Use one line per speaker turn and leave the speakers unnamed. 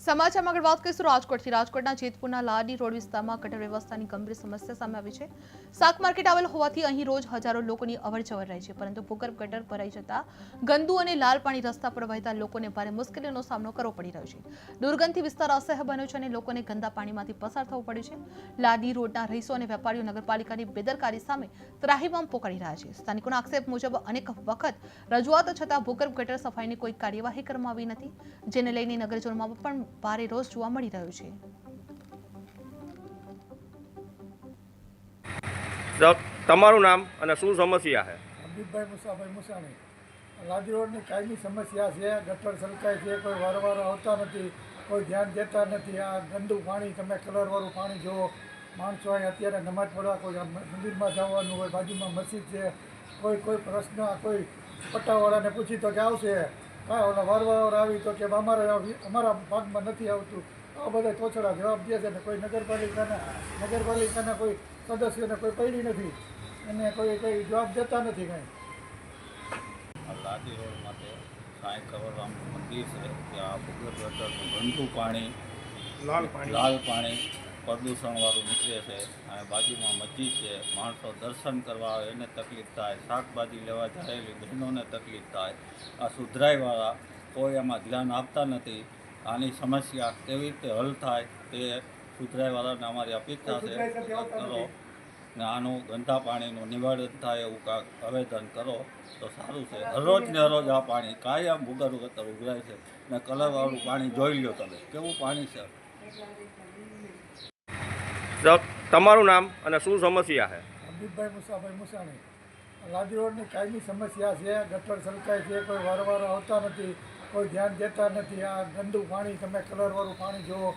સમાચારમાં આગળ વાત કરીશું રાજકોટથી। રાજકોટના જેતપુરના લાડી રોડ વિસ્તારમાં ગટર વ્યવસ્થાની ગંભીર સમસ્યા સામે આવી છે। શાક માર્કેટ આવેલ હોવાથી અહીં રોજ હજારો લોકોની અવરજવર રહે છે, પરંતુ ભૂગર્ભ ગટર ભરાઈ જતા ગંદુ અને લાલ પાણી રસ્તા પર વહેતા લોકોને ભારે મુશ્કેલીનો સામનો કરવો પડી રહ્યો છે। દુર્ગંધથી વિસ્તાર અસહ્ય બન્યો છે અને લોકોને ગંદા પાણીમાંથી પસાર થવું પડે છે। લાડી રોડના રહીશો અને વેપારીઓ નગરપાલિકાની બેદરકારી સામે ત્રાહિમામ પોકારી રહ્યા છે। સ્થાનિકોના આક્ષેપ મુજબ અનેક વખત રજૂઆત છતાં ભૂગર્ભ ગટર સફાઈની કોઈ કાર્યવાહી કરવામાં આવી નથી, જેને લઈને નગરજનોમાં પણ ભારે રોષ જોવા મળી રહ્યો છે।
તમારું નામ અને શું સમસ્યા છે?
હબીબભાઈ મુસાભાઈ મુસાણી। લાડી રોડની કાયમી સમસ્યા છે। ગટર છલકાય છે, કોઈ વારવાર આવતા નથી, કોઈ ધ્યાન દેતા નથી। આ ગંદુ પાણી, તમે કલરવાળું પાણી જુઓ। માણસો અહીં અત્યારે નમાજ પડવા કોઈ મંદિરમાં જવાનું હોય, બાજુમાં મસ્જિદ છે, કોઈ પ્રશ્ન કોઈ પટ્ટાવાળાને પૂછી તો કે આવશે, કાંઈ ઓલા વારવાર આવી તો કે અમારા ભાગમાં નથી આવતું। આ બધા તોછડા જવાબ દે છે ને કોઈ નગરપાલિકાના કોઈ સદસ્યોને કોઈ પડી નથી અને કોઈ જવાબ દેતા નથી કાંઈ।
લાડી રોડ માટે સાંઈ કવરરામનું મંદિર છે, ત્યાં ભૂગર્ભ ગટરનું ગંદુ પાણી, લાલ પાણી પ્રદૂષણવાળું નીકળે છે અને બાજુમાં મસ્જિદ છે। માણસો દર્શન કરવા આવે એને તકલીફ થાય, શાકભાજી લેવા જાયેલી બહેનોને તકલીફ થાય। આ સુધરાઈવાળા કોઈ એમાં ધ્યાન આપતા નથી। આની સમસ્યા કેવી રીતે હલ થાય તે સુધરાઈવાળાને અમારી અપેક્ષા છે કરો ને આનું ગંદા પાણીનું નિવારણ થાય એવું કાંઈક આવેદન કરો તો સારું છે। હરરોજ ને હરરોજ આ પાણી કાયમ ભૂગર્ભ ગટર ઉભરાય છે ને કલરવાળું પાણી જોઈ લો તમે કેવું પાણી છે।
તમારું નામ અને શું સમસ્યા છે?
હબીબભાઈ મુસાભાઈ મુસાણી। લાડી રોડની કાયમી સમસ્યા છે। ગટર છલકાય છે, કોઈ વારવાર આવતા નથી, કોઈ ધ્યાન દેતા નથી। આ ગંદુ પાણી, તમે કલરવાળું પાણી જુઓ।